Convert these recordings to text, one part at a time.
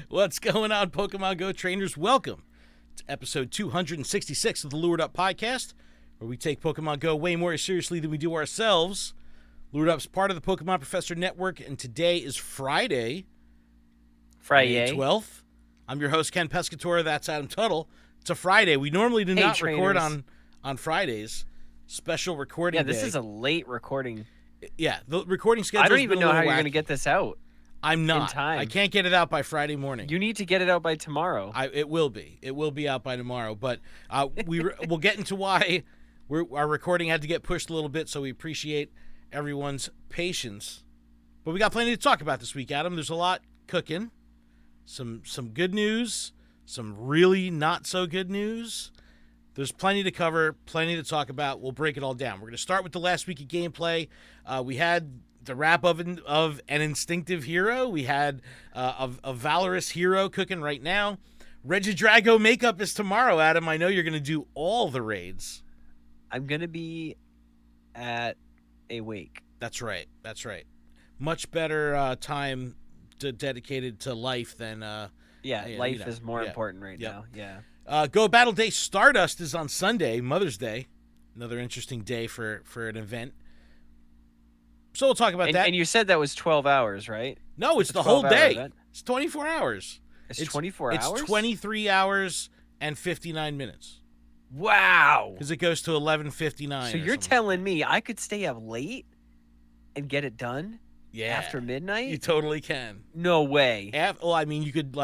What's going on, Pokemon Go trainers? Welcome to episode 266 of the Lured Up podcast, where we take Pokemon Go way more seriously than we do ourselves. Lured Up's part of the Pokemon Professor Network, and today is Friday, May 12th. I'm your host, Ken Pescatore. That's Adam Tuttle. It's a Friday. We normally do not record on Fridays. Special recording day. Yeah, this is a late recording. Yeah, the recording schedule. I don't even know how you're going to get this out. I'm not. In time. I can't get it out by Friday morning. You need to get it out by tomorrow. It will be. It will be out by tomorrow. But we'll get into why our recording had to get pushed a little bit, so we appreciate everyone's patience. But we got plenty to talk about this week, Adam. There's a lot cooking. Some good news. Some really not so good news. There's plenty to cover, plenty to talk about. We'll break it all down. We're going to start with the last week of gameplay. We had the wrap of an instinctive hero. We had a Valorous Hero cooking right now. Regidrago makeup is tomorrow, Adam. I know you're going to do all the raids. I'm going to be at a wake. That's right. Much better time dedicated to life than... life is more important right now. Yeah. Go Battle Day Stardust is on Sunday, Mother's Day. Another interesting day for an event. So we'll talk about that. And you said that was 12 hours, right? No, it's the whole day. Event? It's 24 hours. It's 24 hours? It's 23 hours and 59 minutes. Wow. Because it goes to 11:59. So you're telling me I could stay up late and get it done? Yeah. After midnight? You totally can. No way. You could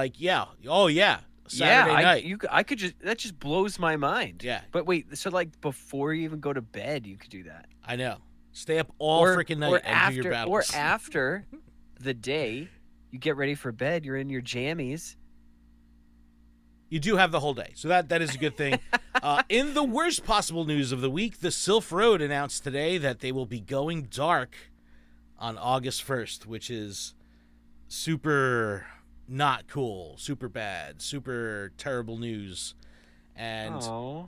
Saturday night. I could just, that just blows my mind. Yeah. But wait, so like before you even go to bed, you could do that. I know. Stay up all freaking night and do your battles. Or after the day, you get ready for bed, you're in your jammies. You do have the whole day, so that is a good thing. In the worst possible news of the week, the Silph Road announced today that they will be going dark on August 1st, which is super not cool, super bad, super terrible news. And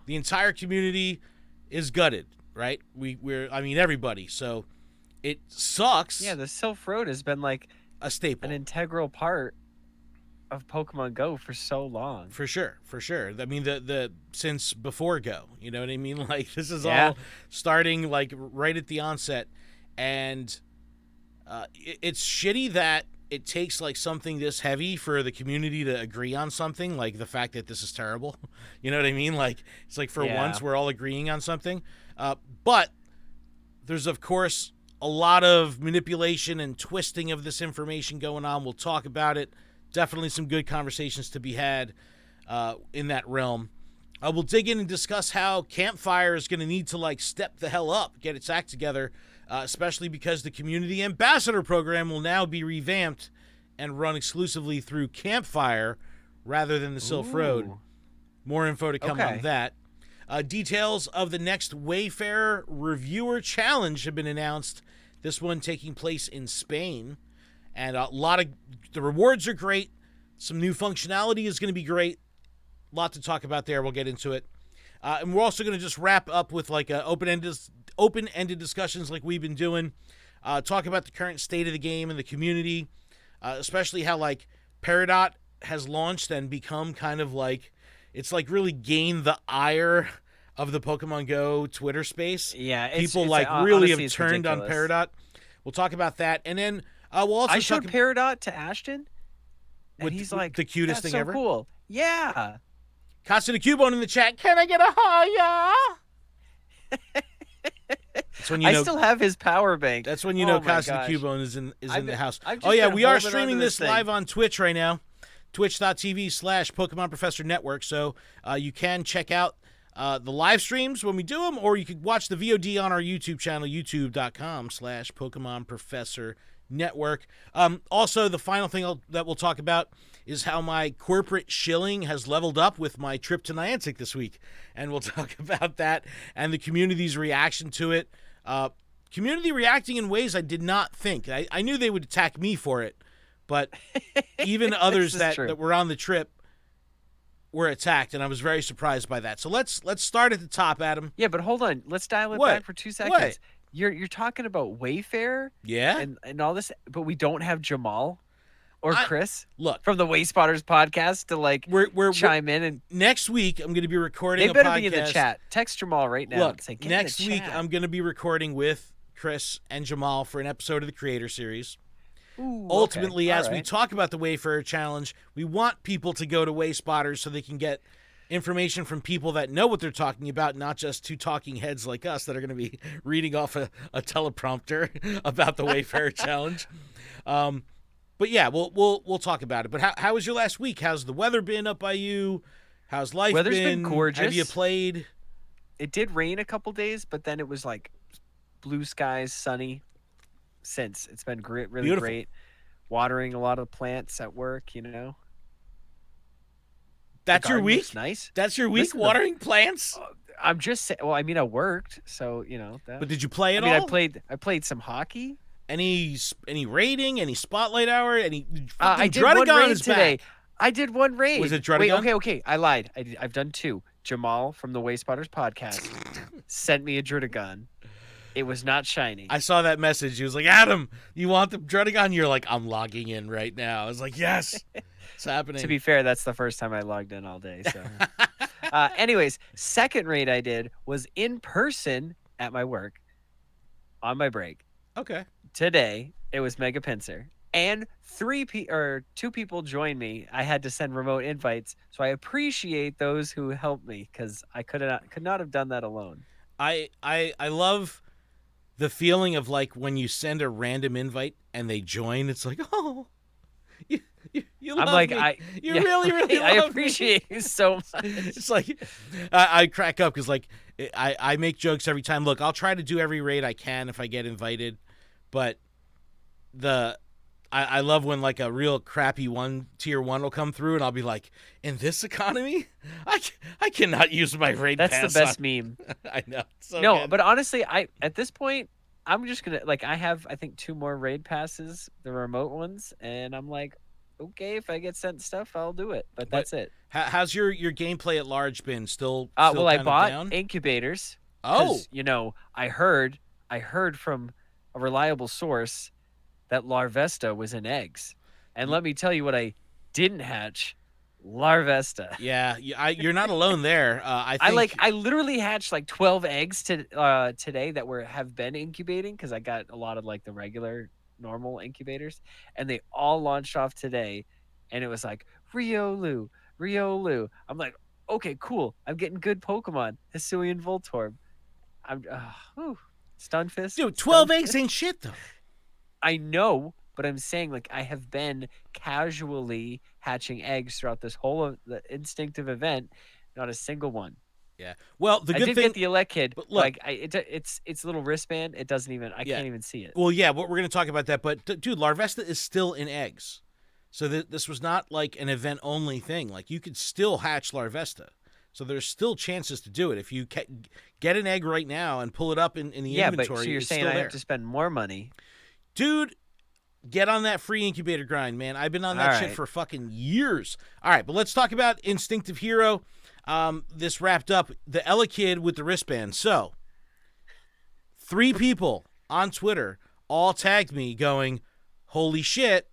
the entire community is gutted, right? Everybody. So it sucks. Yeah, the Silph Road has been like a staple, an integral part of Pokemon Go for so long. For sure. I mean, the since before Go, you know what I mean? Like, this is all starting like right at the onset, and it's shitty that it takes like something this heavy for the community to agree on something, like the fact that this is terrible. You know what I mean? Like, it's like for once we're all agreeing on something. But there's, of course, a lot of manipulation and twisting of this information going on. We'll talk about it. Definitely some good conversations to be had in that realm. We'll dig in and discuss how Campfire is going to need to like step the hell up, get its act together, especially because the Community Ambassador program will now be revamped and run exclusively through Campfire rather than the Silph Road. More info to come on that. Details of the next Wayfarer Reviewer Challenge have been announced. This one taking place in Spain. And a lot of the rewards are great. Some new functionality is going to be great. A lot to talk about there. We'll get into it. And we're also going to just wrap up with like open-ended discussions like we've been doing. Talk about the current state of the game and the community, especially how like Peridot has launched and become kind of like, it's like really gained the ire of the Pokemon Go Twitter space. Yeah, people really have turned on Peridot. We'll talk about that, and then we'll also. I showed Peridot to Ashton, and he's like, the cutest thing ever. Cool. Yeah. Casa the Cubone in the chat. Can I get a Haya? That's when I still have his power bank. That's when you know Casa the Cubone is in the house. We are streaming this live on Twitch right now. Twitch.tv/Pokemon Professor Network. So you can check out the live streams when we do them, or you could watch the VOD on our YouTube channel, youtube.com/Pokemon Professor Network. Also, the final thing that we'll talk about is how my corporate shilling has leveled up with my trip to Niantic this week. And we'll talk about that and the community's reaction to it. Community reacting in ways I did not think. I knew they would attack me for it, but even others that were on the trip were attacked, and I was very surprised by that. So let's start at the top, Adam. Yeah, but hold on. Let's dial it back for 2 seconds. What? You're talking about Wayfarer? Yeah. And all this, but we don't have Jamal? or Chris look from the Way Spotters podcast to like chime in. And next week I'm going to be recording. They better be in the chat. Text Jamal right now. Look, and say, next week I'm going to be recording with Chris and Jamal for an episode of the Creator Series. Ooh, Ultimately, okay. as we talk about the Wayfarer Challenge, we want people to go to Way Spotters so they can get information from people that know what they're talking about, not just two talking heads like us that are going to be reading off a teleprompter about the Wayfarer Challenge. But yeah, we'll talk about it. But how was your last week? How's the weather been up by you? How's life Weather's been gorgeous. Have you played? It did rain a couple days, but then it was like blue skies, sunny. Since it's been great, really Beautiful. Great. Watering a lot of plants at work, That's your week. Nice. That's your week. Watering plants. I'm just saying. Well, I mean, I worked, so that. But did you play at all? I played some hockey. Any raiding? Any spotlight hour? Any? I did one raid today. I did one raid. Was it Regidrago? Wait, okay. I lied. I've done two. Jamal from the Way Spotters podcast sent me a Regidrago. It was not shiny. I saw that message. He was like, Adam, you want the Regidrago? You're like, I'm logging in right now. I was like, yes, it's happening. To be fair, that's the first time I logged in all day. So, anyways, second raid I did was in person at my work on my break. Okay. Today, it was Mega Pincer. And two people joined me. I had to send remote invites. So I appreciate those who helped me because I could not have done that alone. I love the feeling of like when you send a random invite and they join, it's like, oh, you love I'm like, me. You really love I appreciate you so much. It's like, I crack up because like I make jokes every time. Look, I'll try to do every raid I can if I get invited, but I love when like a real crappy tier 1 will come through and I'll be like, in this economy, I cannot use my raid pass. That's the best meme. I know. So no, good. but honestly, at this point, I'm just gonna I have I think 2 more raid passes, the remote ones, and I'm like, okay, if I get sent stuff, I'll do it. But that's it. How's your gameplay at large been? Still well, I bought down? incubators. Oh, I heard from a reliable source that Larvesta was in eggs. And let me tell you what I didn't hatch. Larvesta. Yeah, you're not alone there. I literally hatched like 12 eggs today that have been incubating because I got a lot of like the regular normal incubators, and they all launched off today, and it was like Riolu. I'm like, okay, cool. I'm getting good Pokemon. Hisuian Voltorb. I'm Stunfisk. Dude, 12 eggs ain't shit though. I know, but I'm saying like I have been casually hatching eggs throughout this whole of the instinctive event, not a single one. Yeah. Well, the good I did thing get the Elect Kid. But look, like it's a little wristband. It doesn't even. I can't even see it. Well, yeah, we're going to talk about that. But dude, Larvesta is still in eggs, so this was not like an event only thing. Like you could still hatch Larvesta, so there's still chances to do it if you get an egg right now and pull it up in the inventory. But so you're saying I have to spend more money. Dude, get on that free incubator grind, man. I've been on that shit for fucking years. All right, but let's talk about Instinctive Hero. This wrapped up the Elekid with the wristband. So, 3 people on Twitter all tagged me going, holy shit,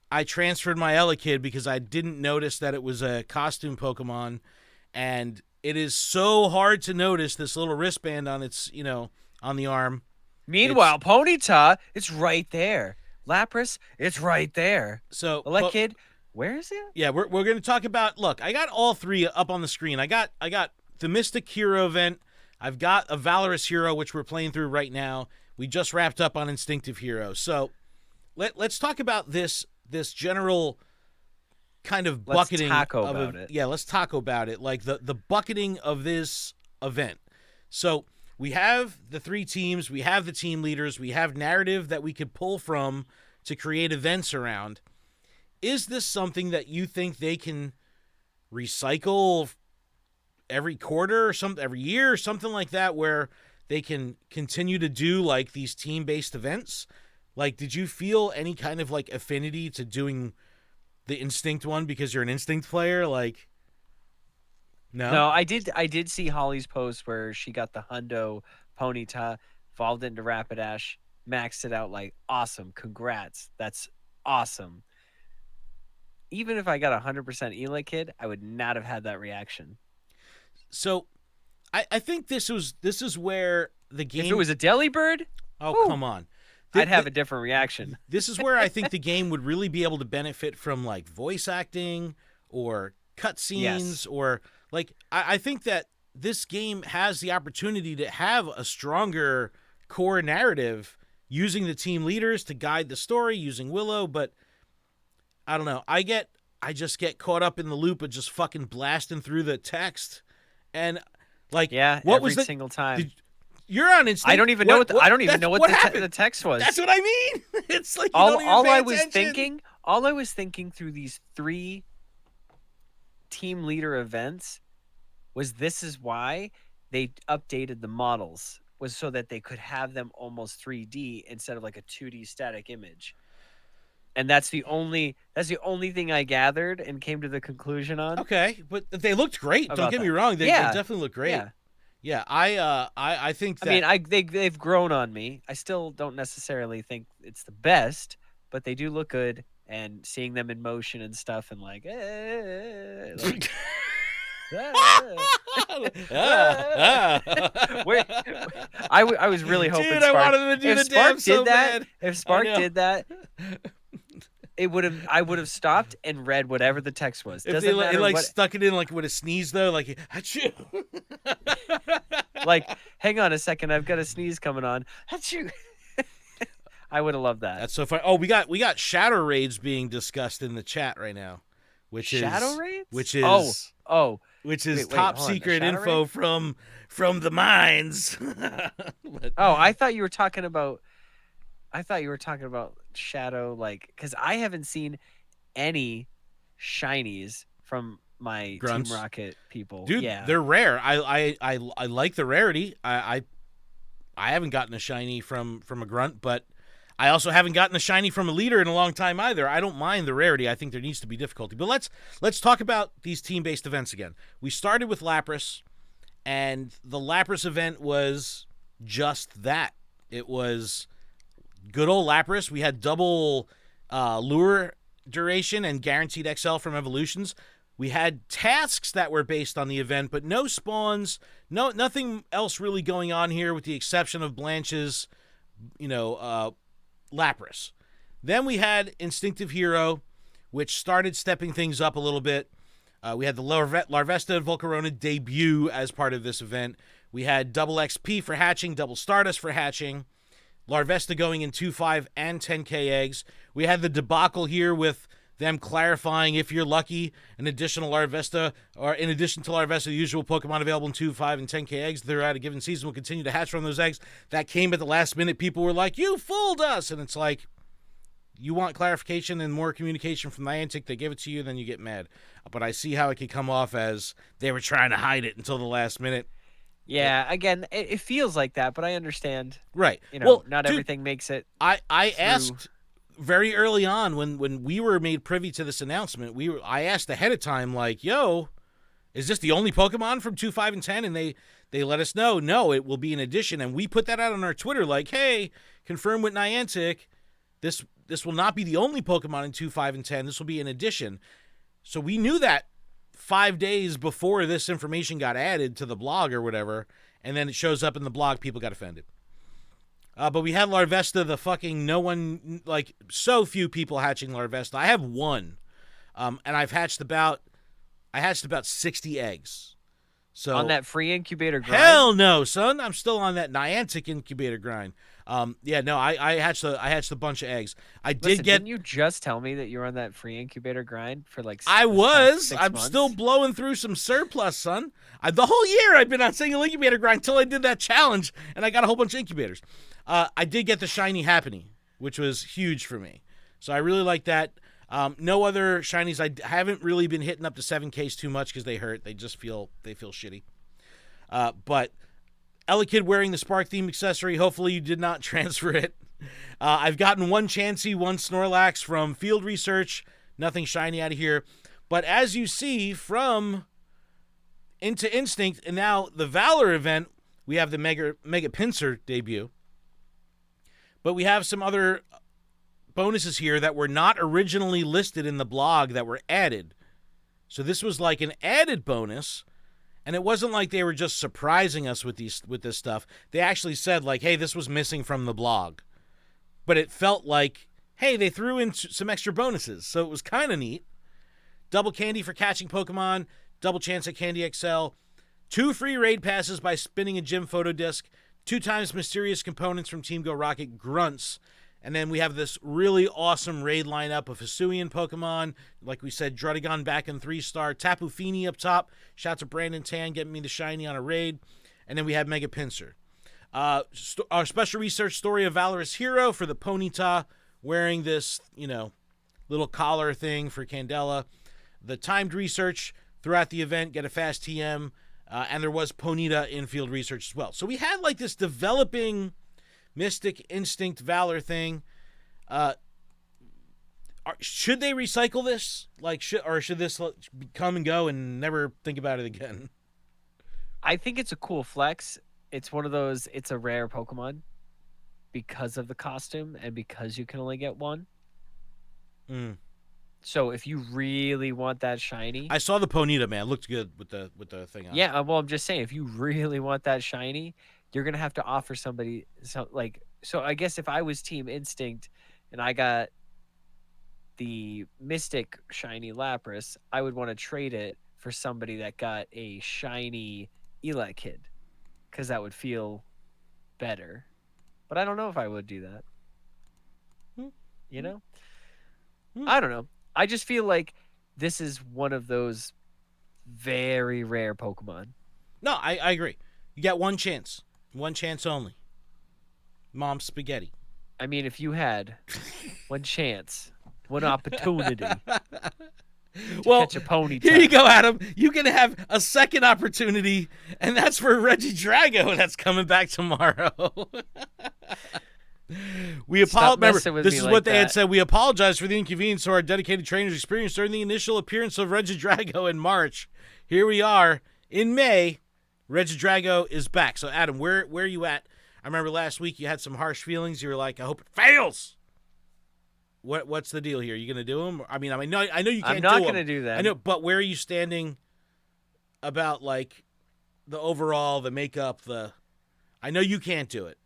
I transferred my Elekid because I didn't notice that it was a costume Pokemon, and it is so hard to notice this little wristband on its, on the arm. Meanwhile, Ponyta, it's right there. Lapras, it's right there. So, Elekid, where is it? Yeah, we're going to talk about. Look, I got all 3 up on the screen. I got the Mystic Hero event. I've got a Valorous Hero, which we're playing through right now. We just wrapped up on Instinctive Hero. So, let's talk about this general kind of bucketing. Let's taco about it. Yeah, let's talk about it. Like the bucketing of this event. So. We have the 3 teams, we have the team leaders, we have narrative that we could pull from to create events around. Is this something that you think they can recycle every quarter or every year or something like that, where they can continue to do like these team-based events? Like, did you feel any kind of like affinity to doing the Instinct one because you're an Instinct player? Like, no, I did see Holly's post where she got the Hundo Ponyta, evolved into Rapidash, maxed it out like awesome. Congrats, that's awesome. even if I got 100% Elekid, I would not have had that reaction. So, I think this is where the game. If it was a Delibird, come on, I'd have a different reaction. This is where I think the game would really be able to benefit from like voice acting or cutscenes or like I think that this game has the opportunity to have a stronger core narrative using the team leaders to guide the story, using Willow, but I don't know. I just get caught up in the loop of just fucking blasting through the text and like what was the single time. You're on Instinct. I don't even know what the text was. That's what I mean. It's like all I was thinking through these 3 team leader events was this is why they updated the models, was so that they could have them almost 3D instead of like a 2D static image. And that's the only thing I gathered and came to the conclusion on. Okay, but they looked great. Don't get me wrong. They definitely look great. Yeah, I think that... I mean, they've grown on me. I still don't necessarily think it's the best, but they do look good, and seeing them in motion and stuff and like I was really hoping Dude, Spark, I wanted to do the dance so bad. If Spark did that, I would have stopped and read whatever the text was. If they like stuck it in like with a sneeze though, like achoo. Like, hang on a second, I've got a sneeze coming on. Achoo. I would have loved that. That's so funny. Oh, we got shadow raids being discussed in the chat right now, which is top secret info from the mines. I thought you were talking about Shadow, like, because I haven't seen any shinies from my Grunts. Team Rocket people. Dude, they're rare. I like the rarity. I haven't gotten a shiny from a grunt, but I also haven't gotten a shiny from a leader in a long time either. I don't mind the rarity. I think there needs to be difficulty. But let's talk about these team-based events again. We started with Lapras, and the Lapras event was just that. It was good old Lapras. We had double lure duration and guaranteed XL from evolutions. We had tasks that were based on the event, but no spawns, nothing else really going on here with the exception of Blanche's, Lapras. Then we had Instinctive Hero, which started stepping things up a little bit. We had the Larvesta and Volcarona debut as part of this event. We had double XP for hatching, double Stardust for hatching. Larvesta going in 2-5 and 10k eggs. We had the debacle here with them clarifying if you're lucky, an additional Larvesta, or in addition to Larvesta, the usual Pokemon available in 2-5 and 10k eggs throughout a given season will continue to hatch from those eggs. That came at the last minute. People were like, you fooled us. And it's like, you want clarification and more communication from Niantic, they give it to you, then you get mad. But I see how it could come off as they were trying to hide it until the last minute. Yeah, again, it feels like that, but I understand. Right. Not everything makes it. I asked very early on when we were made privy to this announcement, I asked ahead of time, like, yo, is this the only Pokemon from 2, 5, and 10? And they let us know, no, it will be an addition. And we put that out on our Twitter, like, hey, confirm with Niantic, this will not be the only Pokemon in 2, 5, and 10. This will be an addition. So we knew that 5 days before this information got added to the blog or whatever, and then it shows up in the blog, people got offended. But we had Larvesta, the fucking no one, like, so few people hatching Larvesta. I have one, and I hatched about 60 eggs. So on that free incubator grind? Hell no, son. I'm still on that Niantic incubator grind. I hatched a bunch of eggs. Didn't you just tell me that you were on that free incubator grind for like 6 I'm months? Still blowing through some surplus, son. The whole year I've been on single incubator grind until I did that challenge, and I got a whole bunch of incubators. I did get the shiny Happiny, which was huge for me. So I really like that. No other shinies. I haven't really been hitting up the 7Ks too much because they hurt. They feel shitty. But Elekid wearing the Spark theme accessory. Hopefully you did not transfer it. I've gotten one Chansey, one Snorlax from field research. Nothing shiny out of here. But as you see from Into Instinct and now the Valor event, we have the Mega Pinsir debut. But we have some other bonuses here that were not originally listed in the blog that were added. So this was like an added bonus, and it wasn't like they were just surprising us with this stuff. They actually said like, "Hey, this was missing from the blog," but it felt like, hey, they threw in some extra bonuses, so it was kind of neat. Double candy for catching Pokemon, double chance at Candy XL, 2 free raid passes by spinning a gym photo disc, 2 times mysterious components from Team Go Rocket Grunts, and then we have this really awesome raid lineup of Hisuian Pokemon. Like we said, Druddigon back in 3-star, Tapu Fini up top. Shout out to Brandon Tan getting me the shiny on a raid. And then we have Mega Pinsir. Our special research story of Valorous Hero for the Ponyta wearing this, little collar thing for Candela. The timed research throughout the event, get a fast TM. And there was Ponyta infield research as well. So we had like this developing Mystic Instinct Valor thing. Should they recycle this? Should this come and go and never think about it again? I think it's a cool flex. It's one of those, it's a rare Pokemon because of the costume and because you can only get one. So if you really want that shiny, I saw the Ponyta, man. It looked good with the thing on. Yeah, well, I'm just saying, if you really want that shiny, you're gonna have to offer somebody so I guess if I was Team Instinct and I got the Mystic shiny Lapras, I would want to trade it for somebody that got a shiny Elekid, because that would feel better. But I don't know if I would do that. I don't know. I just feel like this is one of those very rare Pokemon. No, I agree. You got one chance. One chance only. Mom's spaghetti. I mean, if you had one chance, one opportunity to catch a Ponyta. Here you go, Adam. You can have a second opportunity, and that's for Regidrago that's coming back tomorrow. We apologize. Remember, this is what they had said. We apologize for the inconvenience to our dedicated trainers experienced during the initial appearance of Regidrago in March. Here we are in May. Regidrago is back. So, Adam, where are you at? I remember last week you had some harsh feelings. You were like, "I hope it fails." What's the deal here? Are you going to do them? I know you can't. I'm not going to do that. I know, but where are you standing about like the overall, the makeup, I know you can't do it.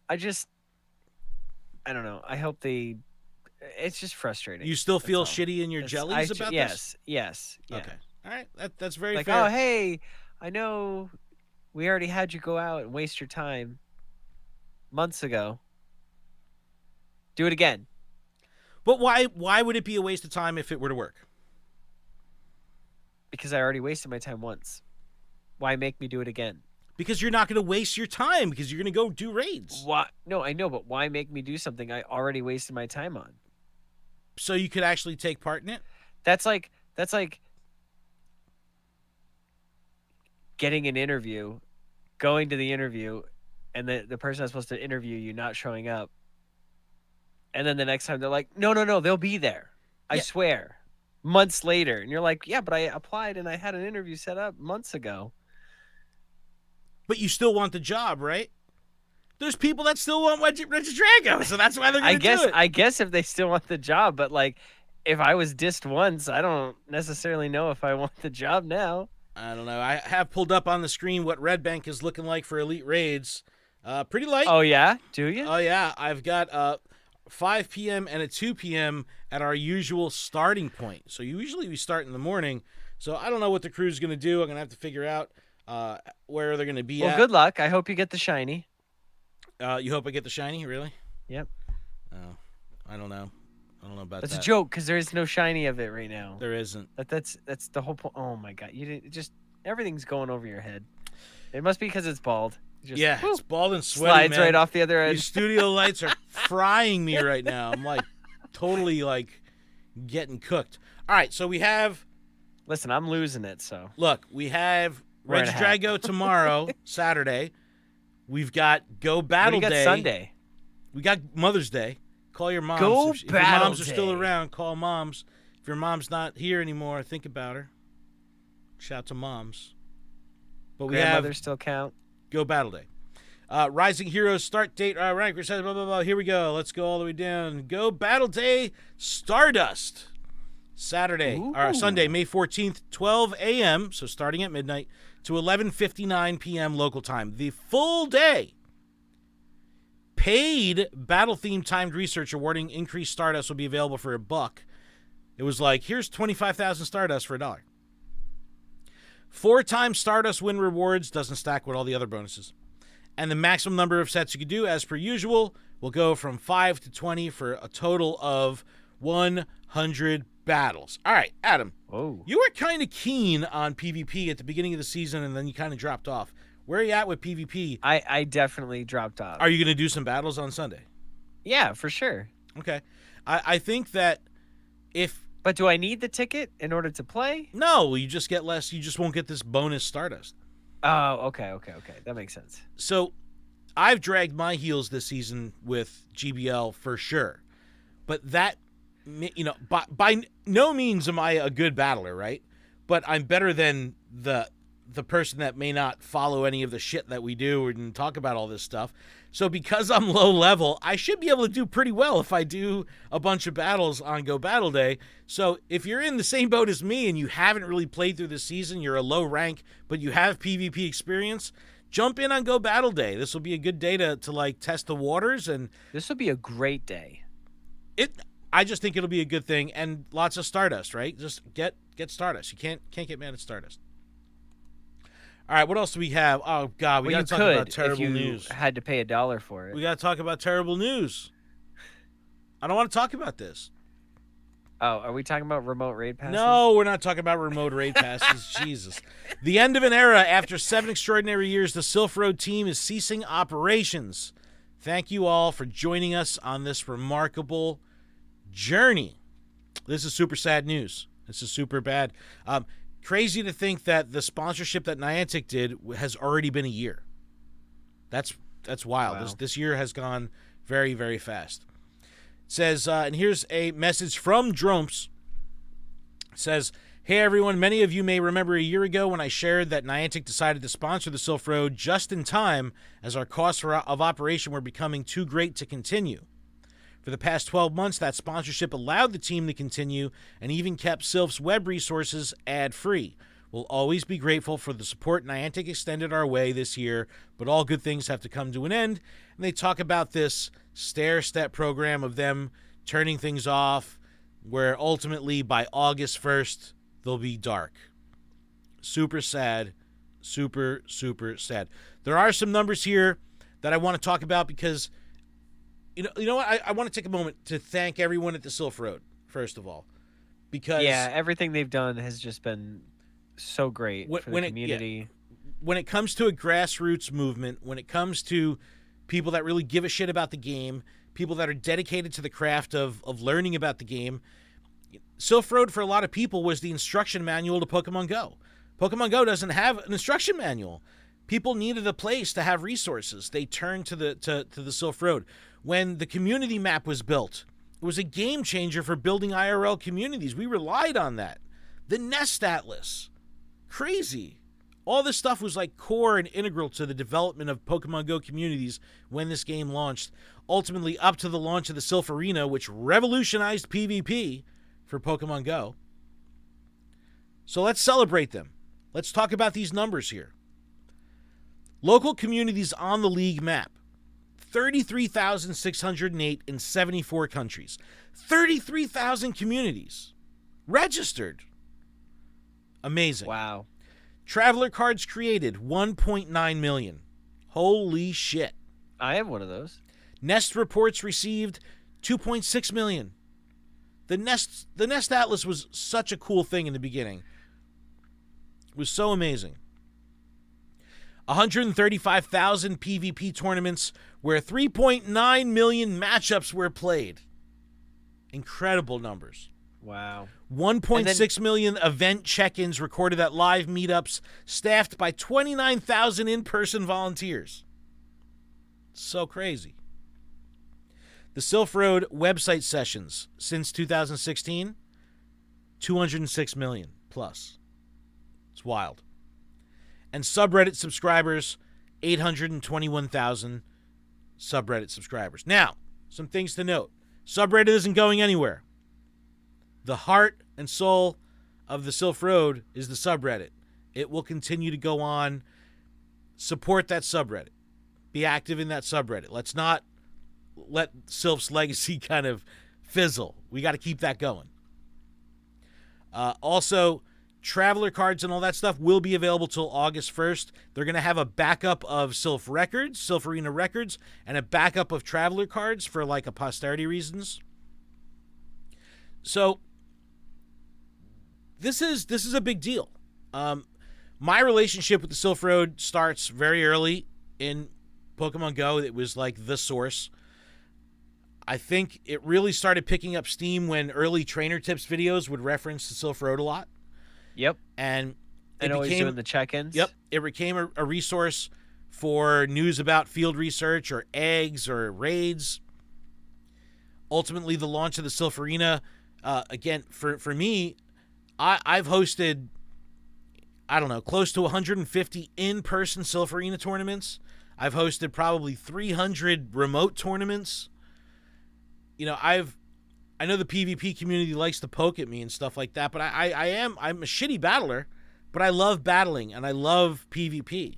I don't know. I hope they. It's just frustrating. You still feel shitty in your jellies about this? Yes. Yeah. Okay. All right. That's very like, fair. Oh, hey, I know we already had you go out and waste your time months ago. Do it again. But why would it be a waste of time if it were to work? Because I already wasted my time once. Why make me do it again? Because you're not going to waste your time because you're going to go do raids. Why? No, I know, but why make me do something I already wasted my time on? So you could actually take part in it? That's like getting an interview, going to the interview, and the person that's supposed to interview you not showing up. And then the next time they're like, no, they'll be there. I swear. Months later. And you're like, yeah, but I applied and I had an interview set up months ago. But you still want the job, right? There's people that still want Regidrago, so that's why they're going to do it. I guess if they still want the job, but like, if I was dissed once, I don't necessarily know if I want the job now. I don't know. I have pulled up on the screen what Red Bank is looking like for Elite Raids. Pretty light. Oh, yeah? Do you? Oh, yeah. I've got 5 p.m. and a 2 p.m. at our usual starting point. So usually we start in the morning. So I don't know what the crew's going to do. I'm going to have to figure out where they're going to be at. Well, good luck. I hope you get the shiny. You hope I get the shiny? Really? Yep. Oh, I don't know. I don't know about that. That's a joke because there is no shiny of it right now. There isn't. That's the whole point. Oh, my God. You didn't just everything's going over your head. It must be because it's bald. Just, it's bald and sweaty, slides man. right off the other end. These studio lights are frying me right now. I'm like totally like getting cooked. All right, so we have. Listen, I'm losing it. So look, we have Regidrago tomorrow, Saturday. We've got Go Battle Day. Sunday. We got Mother's Day. Call your moms. Go if Battle your moms are Day. still around, call moms. If your mom's not here anymore, think about her. Shout to moms. But we grandmothers still count. Go Battle Day. Rising Heroes start date, rank, blah, blah, blah. Here we go. Let's go all the way down. Go Battle Day Stardust. Saturday, or Sunday, May 14th, 12 a.m., so starting at midnight, to 11:59 p.m. local time. The full day. Paid battle-themed timed research awarding increased Stardust will be available for $1. It was like, here's 25,000 Stardust for $1. 4-time Stardust win rewards, doesn't stack with all the other bonuses. And the maximum number of sets you can do, as per usual, will go from 5 to 20 for a total of 100 battles. All right, Adam. Oh. You were kind of keen on PvP at the beginning of the season, and then you kind of dropped off. Where are you at with PvP? I definitely dropped off. Are you going to do some battles on Sunday? Yeah, for sure. Okay. I think that if... But do I need the ticket in order to play? No, you just get less. You just won't get this bonus Stardust. Oh, okay. That makes sense. So I've dragged my heels this season with GBL for sure. But that, by no means am I a good battler, right? But I'm better than the person that may not follow any of the shit that we do and talk about all this stuff. So because I'm low level, I should be able to do pretty well if I do a bunch of battles on Go Battle Day. So if you're in the same boat as me and you haven't really played through the season, you're a low rank, but you have PvP experience, jump in on Go Battle Day. This will be a good day to like test the waters, and this will be a great day. I just think it'll be a good thing, and lots of Stardust, right? Just get Stardust. You can't get mad at Stardust. All right, what else do we have? Oh, God, we got to talk about terrible news. Had to pay $1 for it. We got to talk about terrible news. I don't want to talk about this. Oh, are we talking about remote raid passes? No, we're not talking about remote raid passes. Jesus. The end of an era. After 7 extraordinary years, the Silph Road team is ceasing operations. Thank you all for joining us on this remarkable journey. This is super sad news. This is super bad. Crazy to think that the sponsorship that Niantic did has already been a year. That's wild. Wow. This year has gone very, very fast. It says, and here's a message from Dromps. It says, hey everyone, many of you may remember a year ago when I shared that Niantic decided to sponsor the Silph Road just in time as our costs of operation were becoming too great to continue. For the past 12 months, that sponsorship allowed the team to continue and even kept Silph's web resources ad-free. We'll always be grateful for the support Niantic extended our way this year, but all good things have to come to an end. And they talk about this stair-step program of them turning things off, where ultimately by August 1st, they'll be dark. Super sad. Super, super sad. There are some numbers here that I want to talk about because... You know what? I want to take a moment to thank everyone at the Silph Road, first of all. Because everything they've done has just been so great for the community. When it comes to a grassroots movement, when it comes to people that really give a shit about the game, people that are dedicated to the craft of learning about the game, Silph Road for a lot of people was the instruction manual to Pokemon Go. Pokemon Go doesn't have an instruction manual. People needed a place to have resources. They turned to the Silph Road. When the community map was built, it was a game changer for building IRL communities. We relied on that. The Nest Atlas. Crazy. All this stuff was like core and integral to the development of Pokemon Go communities when this game launched. Ultimately up to the launch of the Silph Arena, which revolutionized PvP for Pokemon Go. So let's celebrate them. Let's talk about these numbers here. Local communities on the league map. 33,608 in 74 countries. 33,000 communities registered. Amazing. Wow. Traveler cards created, 1.9 million. Holy shit. I have one of those. Nest reports received, 2.6 million. The Nest Atlas was such a cool thing in the beginning. It was so amazing. 135,000 PvP tournaments where 3.9 million matchups were played. Incredible numbers. Wow. 1.6 million event check-ins recorded at live meetups, staffed by 29,000 in-person volunteers. So crazy. The Silph Road website sessions since 2016, 206 million plus. It's wild. And subreddit subscribers, 821,000 subreddit subscribers. Now, some things to note. Subreddit isn't going anywhere. The heart and soul of the Silph Road is the subreddit. It will continue to go on. Support that subreddit. Be active in that subreddit. Let's not let Silph's legacy kind of fizzle. We got to keep that going. Also, Traveler cards and all that stuff will be available till August 1st. They're going to have a backup of Silph records, Silph Arena records, and a backup of Traveler cards for like a posterity reasons. So this is a big deal. My relationship with the Silph Road starts very early in Pokemon Go. It was like the source. I think it really started picking up steam when early trainer tips videos would reference the Silph Road a lot. Yep. And it always doing the check-ins. Yep. It became a resource for news about field research or eggs or raids. Ultimately, the launch of the Silph Arena, again, for me, I've hosted, I don't know, close to 150 in-person Silph Arena tournaments. I've hosted probably 300 remote tournaments. You know, I know the PvP community likes to poke at me and stuff like that, but I'm a shitty battler, but I love battling and I love PvP.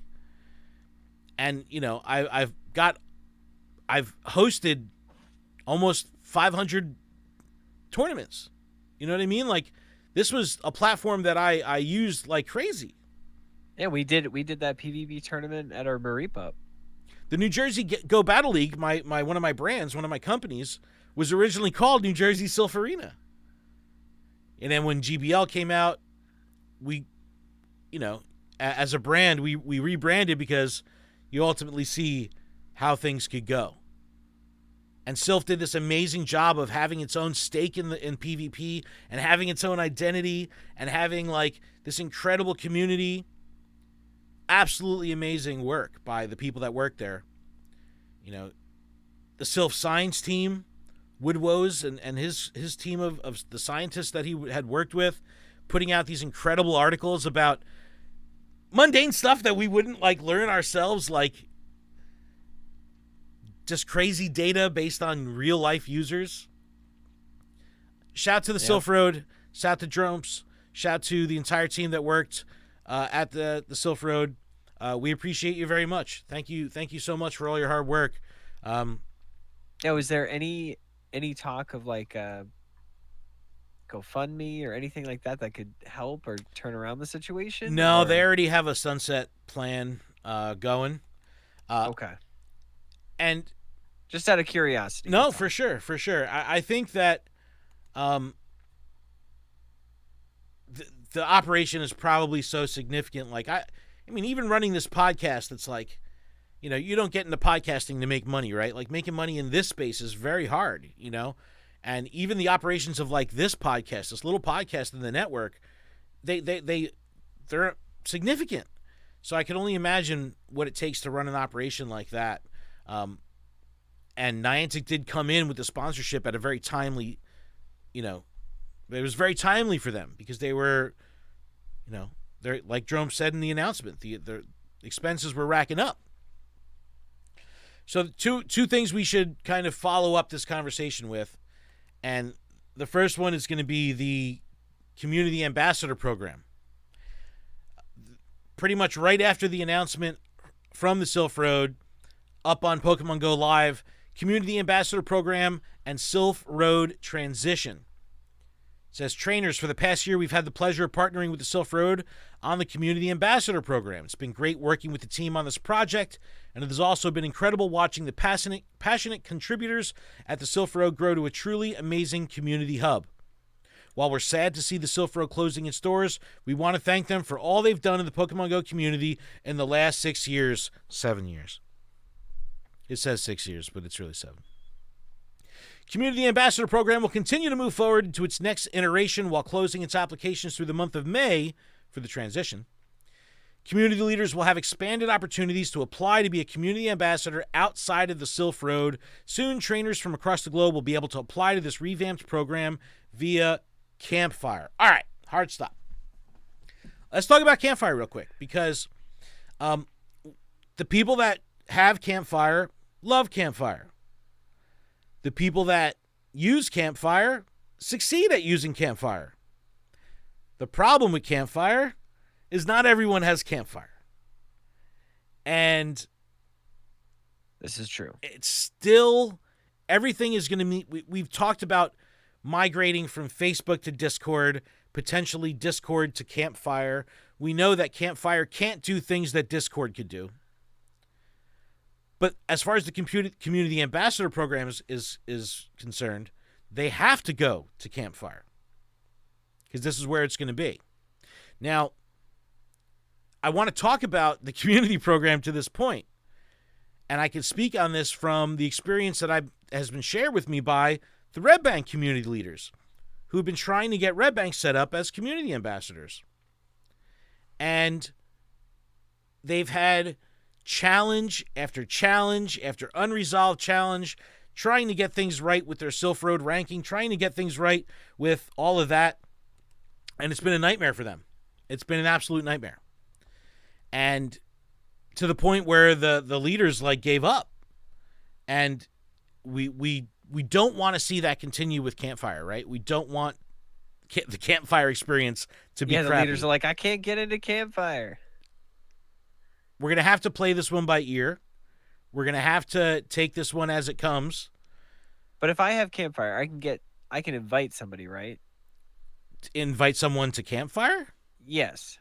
And, you know, I've hosted almost 500 tournaments. You know what I mean? Like, this was a platform that I used like crazy. Yeah, we did that PvP tournament at our Marie Pup. The New Jersey Go Battle League, my one of my brands, one of my companies, was originally called New Jersey Silph Arena. And then when GBL came out, we, you know, as a brand, we rebranded because you ultimately see how things could go. And Silph did this amazing job of having its own stake in PvP and having its own identity and having like this incredible community. Absolutely amazing work by the people that work there. You know, the Silph Science team, Woodwoes and his team of the scientists that he had worked with, putting out these incredible articles about mundane stuff that we wouldn't like learn ourselves, like just crazy data based on real life users. Shout to the Silph Road, shout to Dromps, shout to the entire team that worked at the Silph Road. We appreciate you very much. Thank you so much for all your hard work. Was there any talk of like GoFundMe or anything like that could help or turn around the situation? No, they already have a sunset plan going. Okay. And just out of curiosity. No, for sure. I think that the operation is probably so significant. Like I mean, even running this podcast, it's like, you know, you don't get into podcasting to make money, right? Like making money in this space is very hard, you know? And even the operations of like this podcast, this little podcast in the network, they're significant. So I can only imagine what it takes to run an operation like that. And Niantic did come in with the sponsorship at a very timely, you know, it was very timely for them because they were, you know, they're like Drome said in the announcement, the expenses were racking up. So two things we should kind of follow up this conversation with. And the first one is going to be the Community Ambassador Program. Pretty much right after the announcement from the Silph Road, up on Pokemon Go Live, Community Ambassador Program and Silph Road transition. It says, trainers, for the past year, we've had the pleasure of partnering with the Silph Road on the Community Ambassador Program. It's been great working with the team on this project, and it has also been incredible watching the passionate contributors at the Silph Road grow to a truly amazing community hub. While we're sad to see the Silph Road closing its doors, we want to thank them for all they've done in the Pokemon Go community in the last 7 years. It says 6 years, but it's really 7. Community Ambassador Program will continue to move forward into its next iteration while closing its applications through the month of May for the transition. Community leaders will have expanded opportunities to apply to be a community ambassador outside of the Silph Road. Soon, trainers from across the globe will be able to apply to this revamped program via Campfire. All right, hard stop. Let's talk about Campfire real quick because the the people that have Campfire love Campfire. The people that use Campfire succeed at using Campfire. The problem with Campfire is not everyone has Campfire. And this is true. It's still, everything is going to meet. We've talked about migrating from Facebook to Discord, potentially Discord to Campfire. We know that Campfire can't do things that Discord could do. But as far as the community ambassador program is concerned, they have to go to Campfire because this is where it's going to be. Now, I want to talk about the community program to this point, and I can speak on this from the experience that has been shared with me by the Red Bank community leaders who have been trying to get Red Bank set up as community ambassadors. And they've had challenge after challenge after unresolved challenge, trying to get things right with their Silph Road ranking, trying to get things right with all of that. And it's been a nightmare for them. It's been an absolute nightmare. And to the point where the leaders gave up. And we don't want to see that continue with Campfire, right? We don't want the Campfire experience to be crappy. The leaders are like, I can't get into Campfire. We're going to have to play this one by ear. We're going to have to take this one as it comes. But if I have Campfire, I can invite somebody, right? Invite someone to Campfire? Yes.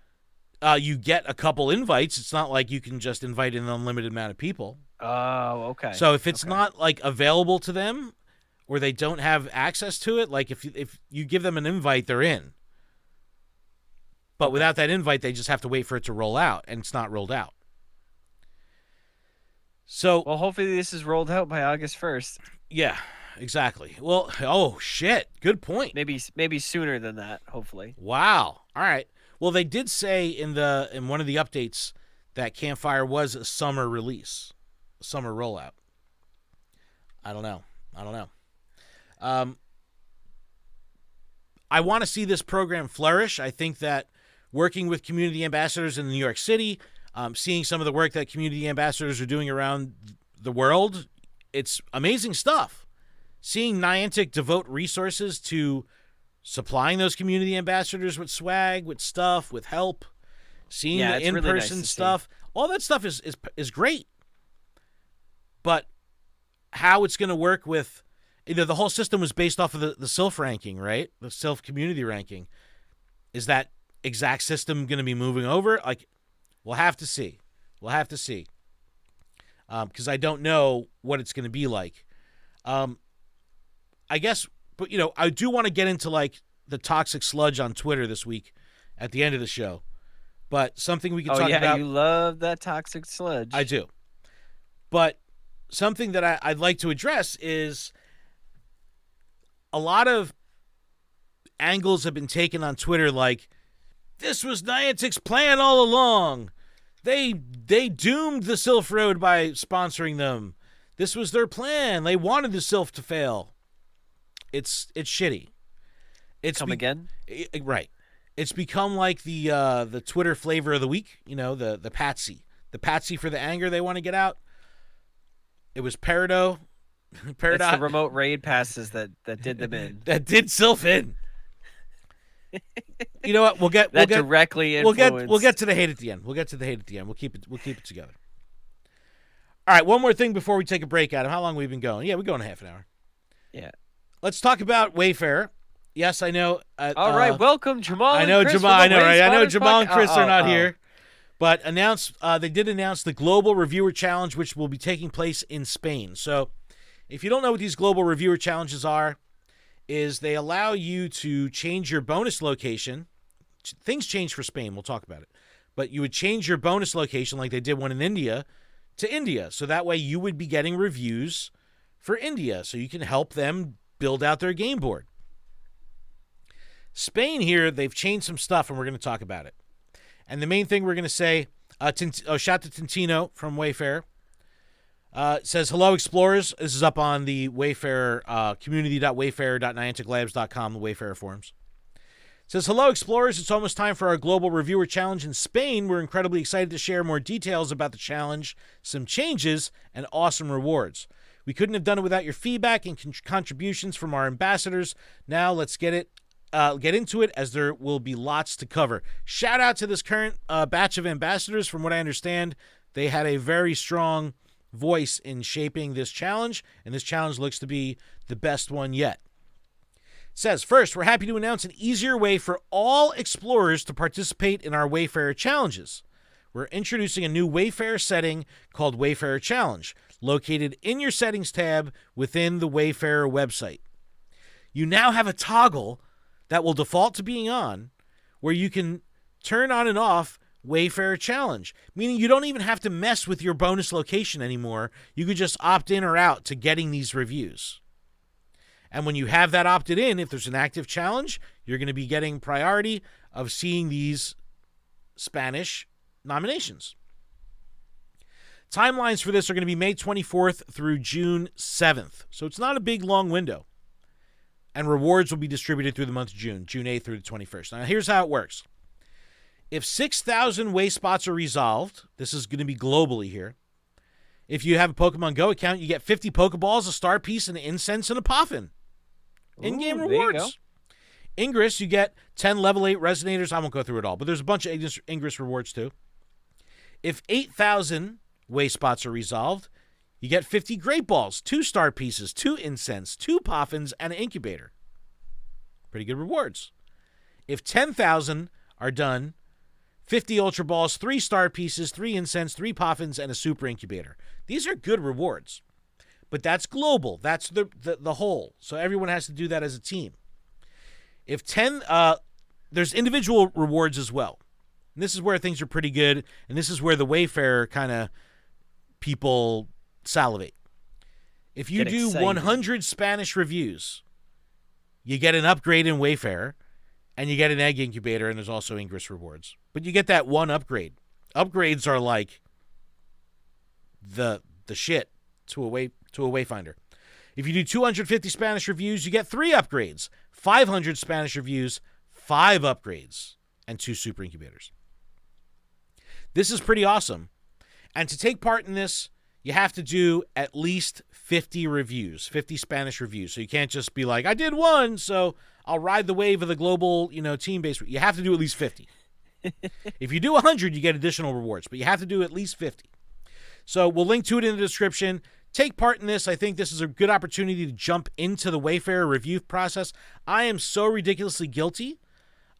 You get a couple invites. It's not like you can just invite an unlimited amount of people. Oh, okay. So if it's not available to them or they don't have access to it, if you give them an invite, they're in. But without that invite, they just have to wait for it to roll out, and it's not rolled out. So, well, hopefully this is rolled out by August 1st. Yeah, exactly. Well, oh shit, good point. Maybe sooner than that, hopefully. Wow. All right. Well, they did say in one of the updates that Campfire was a summer release, a summer rollout. I don't know. I want to see this program flourish. I think that working with community ambassadors in New York City, seeing some of the work that community ambassadors are doing around the world, it's amazing stuff. Seeing Niantic devote resources to supplying those community ambassadors with swag, with stuff, with help, seeing the in-person really nice stuff, all that stuff is great. But how it's going to work with, the whole system was based off of the Silph ranking, right? The Silph community ranking. Is that exact system going to be moving over? We'll have to see. Because I don't know what it's going to be like. I guess, but I do want to get into the toxic sludge on Twitter this week at the end of the show. But something we can talk about. Oh yeah, you love that toxic sludge. I do. But something that I'd like to address is a lot of angles have been taken on Twitter this was Niantic's plan all along. They doomed the Silph Road by sponsoring them. This was their plan. They wanted the Silph to fail. It's shitty. Again? Right. It's become like the Twitter flavor of the week, the patsy. The patsy for the anger they want to get out. It was Peridot. It's the remote raid passes that did them in. That did Silph in. You know what? We'll get directly influenced. We'll get to the hate at the end. We'll keep it together. All right, one more thing before we take a break, Adam. How long have we been going? Yeah, we're going half an hour. Yeah. Let's talk about Wayfarer. Yes, I know. All right, welcome Jamal. I know Jamal. I know, right? I know Jamal and Chris are not here, but they did announce the Global Reviewer Challenge, which will be taking place in Spain. So, if you don't know what these Global Reviewer Challenges are, is they allow you to change your bonus location. Things change for Spain. We'll talk about it. But you would change your bonus location like they did one in India to India. So that way you would be getting reviews for India. So you can help them build out their game board. Spain here, they've changed some stuff, and we're going to talk about it. And the main thing we're going to say, shout to Tintino from Wayfarer. It says, hello, explorers. This is up on the Wayfarer, community.wayfarer.nianticlabs.com, the Wayfarer forums. says, hello, explorers. It's almost time for our Global Reviewer Challenge in Spain. We're incredibly excited to share more details about the challenge, some changes, and awesome rewards. We couldn't have done it without your feedback and contributions from our ambassadors. Now let's get into it, as there will be lots to cover. Shout out to this current batch of ambassadors. From what I understand, they had a very strong voice in shaping this challenge, and this challenge looks to be the best one yet. Says, first, we're happy to announce an easier way for all explorers to participate in our Wayfarer challenges. We're introducing a new Wayfarer setting called Wayfarer Challenge, located in your settings tab within the Wayfarer website. You now have a toggle that will default to being on, where you can turn on and off Wayfarer Challenge, meaning you don't even have to mess with your bonus location anymore. You could just opt in or out to getting these reviews. And when you have that opted in, if there's an active challenge, you're going to be getting priority of seeing these Spanish nominations. Timelines for this are going to be May 24th through June 7th. So it's not a big, long window. And rewards will be distributed through the month of June 8th through the 21st. Now, here's how it works. If 6,000 way spots are resolved, this is going to be globally here. If you have a Pokemon Go account, you get 50 Pokeballs, a star piece, and an incense and a Poffin. In-game rewards. Ingress, you get 10 level 8 Resonators. I won't go through it all, but there's a bunch of Ingress rewards too. If 8,000 way spots are resolved, you get 50 Great Balls, 2 star pieces, 2 incense, 2 Poffins, and an incubator. Pretty good rewards. If 10,000 are done, 50 Ultra Balls, 3 star pieces, 3 incense, 3 Poffins, and a super incubator. These are good rewards. But that's global. That's the whole. So everyone has to do that as a team. If 10, there's individual rewards as well. And this is where things are pretty good. And this is where the Wayfarer kind of people salivate. If you do 100 Spanish reviews, you get an upgrade in Wayfarer, and you get an egg incubator, and there's also Ingress rewards. But you get that one upgrade. Upgrades are like the shit to a Wayfinder. If you do 250 Spanish reviews, you get 3 upgrades. 500 Spanish reviews, 5 upgrades, and 2 super incubators. This is pretty awesome. And to take part in this, you have to do at least 50 reviews, 50 Spanish reviews. So you can't just be like, I did 1, so I'll ride the wave of the global, team-based. You have to do at least 50. If you do 100, you get additional rewards, but you have to do at least 50. So we'll link to it in the description. Take part in this. I think this is a good opportunity to jump into the Wayfarer review process. I am so ridiculously guilty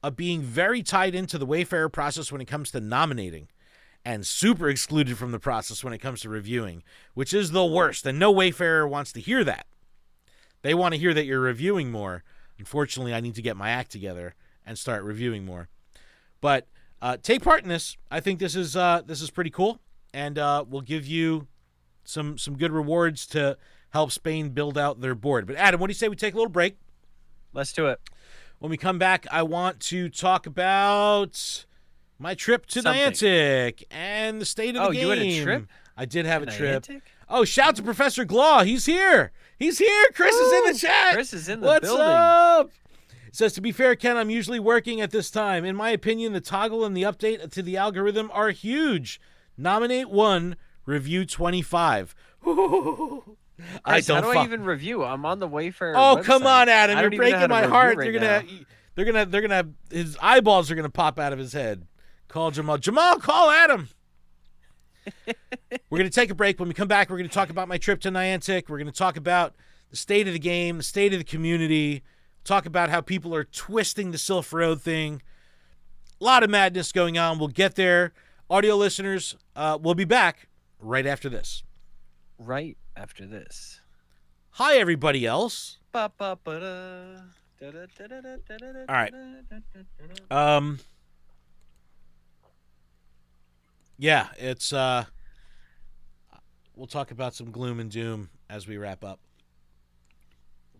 of being very tied into the Wayfarer process when it comes to nominating, and super excluded from the process when it comes to reviewing, which is the worst. And no Wayfarer wants to hear that. They want to hear that you're reviewing more. Unfortunately, I need to get my act together and start reviewing more. But take part in this. I think this is pretty cool, and we'll give you some good rewards to help Spain build out their board. But Adam, what do you say we take a little break? Let's do it. When we come back, I want to talk about my trip to Niantic and the state of the game. Oh, you had a trip? I did have a trip. Niantic? Oh, shout to Professor Glaw. He's here. He's here. Chris is in the chat. Chris is in the building. What's up? It says, to be fair, Ken, I'm usually working at this time. In my opinion, the toggle and the update to the algorithm are huge. Nominate 1, review 25. Chris, how do I even review? I'm on the Wayfarer website. Come on, Adam. You're breaking my heart. They're gonna his eyeballs are gonna pop out of his head. Call Jamal. Jamal, call Adam. We're going to take a break. When we come back, we're going to talk about my trip to Niantic. We're going to talk about the state of the game, the state of the community, talk about how people are twisting the Silph Road thing. A lot of madness going on. We'll get there. Audio listeners, we'll be back right after this. Right after this. Hi, everybody else. All right. Yeah, it's we'll talk about some gloom and doom as we wrap up.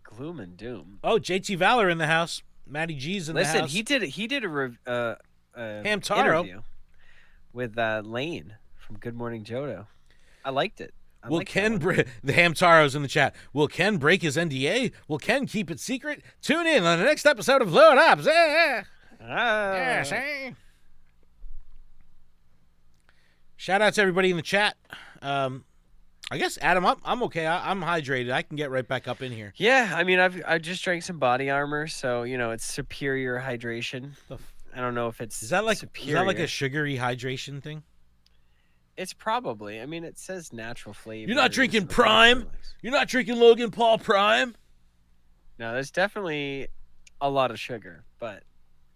Gloom and doom. Oh, JT Valor in the house. Matty G's in the house. Listen, he did a Hamtaro interview with Lane from Good Morning Johto. I liked it. Will Ken the Hamtaro's in the chat? Will Ken break his NDA? Will Ken keep it secret? Tune in on the next episode of Blow It Up. Yes, eh? Shout out to everybody in the chat. I guess, Adam, I'm okay. I'm hydrated. I can get right back up in here. Yeah, I mean, I just drank some body armor, so it's superior hydration. I don't know if it's superior. Is that like a sugary hydration thing? It's probably. I mean, it says natural flavor. You're not drinking Prime. You're not drinking Logan Paul Prime. No, there's definitely a lot of sugar, but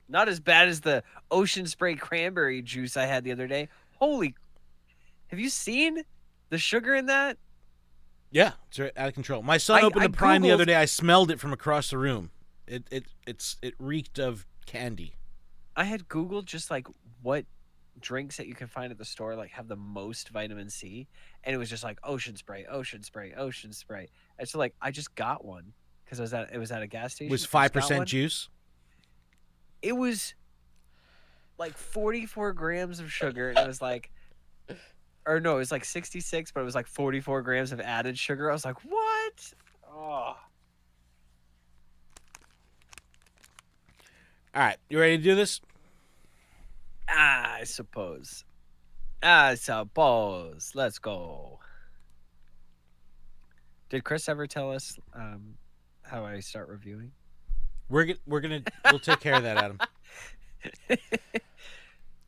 not as bad as the Ocean Spray cranberry juice I had the other day. Holy! Have you seen the sugar in that? Yeah, it's out of control. My son opened a Prime the other day. I smelled it from across the room. It reeked of candy. I had Googled just like what drinks that you can find at the store like have the most vitamin C, and it was just like Ocean Spray, Ocean Spray, Ocean Spray. And so like I just got one because it was at a gas station. It was 5% juice. It was like 44 grams of sugar, and it was like, or no, it was like 66, but it was like 44 grams of added sugar. I was like, what? Oh. All right, you ready to do this? I suppose. Let's go. Did Chris ever tell us how I start reviewing? We'll take care of that, Adam.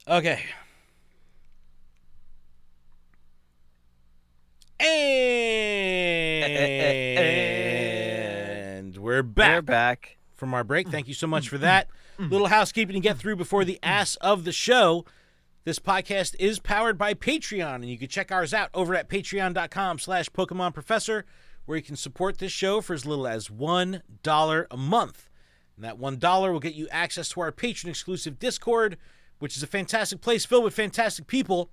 Okay. And we're back. We're back from our break. Thank you so much for that. Little housekeeping to get through before the ass of the show. This podcast is powered by Patreon, and you can check ours out over at patreon.com/PokemonProfessor, where you can support this show for as little as $1 a month. And that $1 will get you access to our patron-exclusive Discord, which is a fantastic place filled with fantastic people.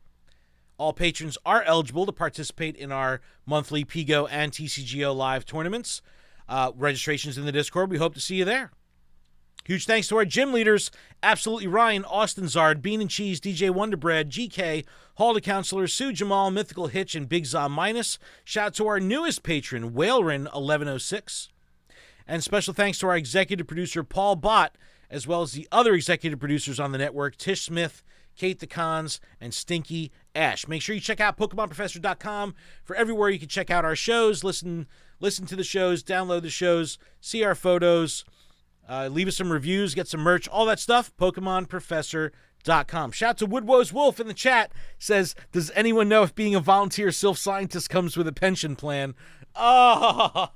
All patrons are eligible to participate in our monthly PGO and TCGO live tournaments. Registration's in the Discord. We hope to see you there. Huge thanks to our gym leaders, Absolutely Ryan, Austin Zard, Bean and Cheese, DJ Wonderbread, GK, Hall to Counselor, Sue Jamal, Mythical Hitch, and Big Za Minus. Shout out to our newest patron, Whalerin1106. And special thanks to our executive producer, Paul Bott, as well as the other executive producers on the network, Tish Smith, Kate the Cons, and Stinky Ash. Make sure you check out PokemonProfessor.com for everywhere you can check out our shows, listen to the shows, download the shows, see our photos, leave us some reviews, get some merch, all that stuff, PokemonProfessor.com. Shout out to Woodwo's Wolf in the chat, says, does anyone know if being a volunteer Silph scientist comes with a pension plan? Oh,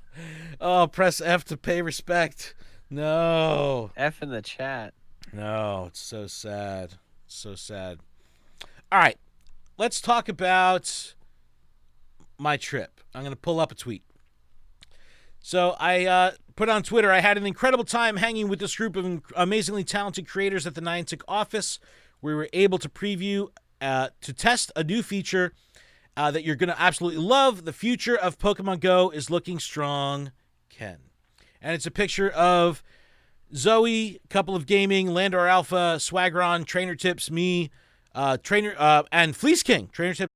press F to pay respect. No. F in the chat. No, it's so sad. So sad. All right, let's talk about my trip. I'm going to pull up a tweet. So I put on Twitter, I had an incredible time hanging with this group of amazingly talented creators at the Niantic office. We were able to preview, to test a new feature that you're going to absolutely love. The future of Pokemon Go is looking strong, Ken. And it's a picture of Zoe, Couple of Gaming, Landor Alpha, Swaggeron, Trainer Tips, me, and Fleece King. Trainer Tips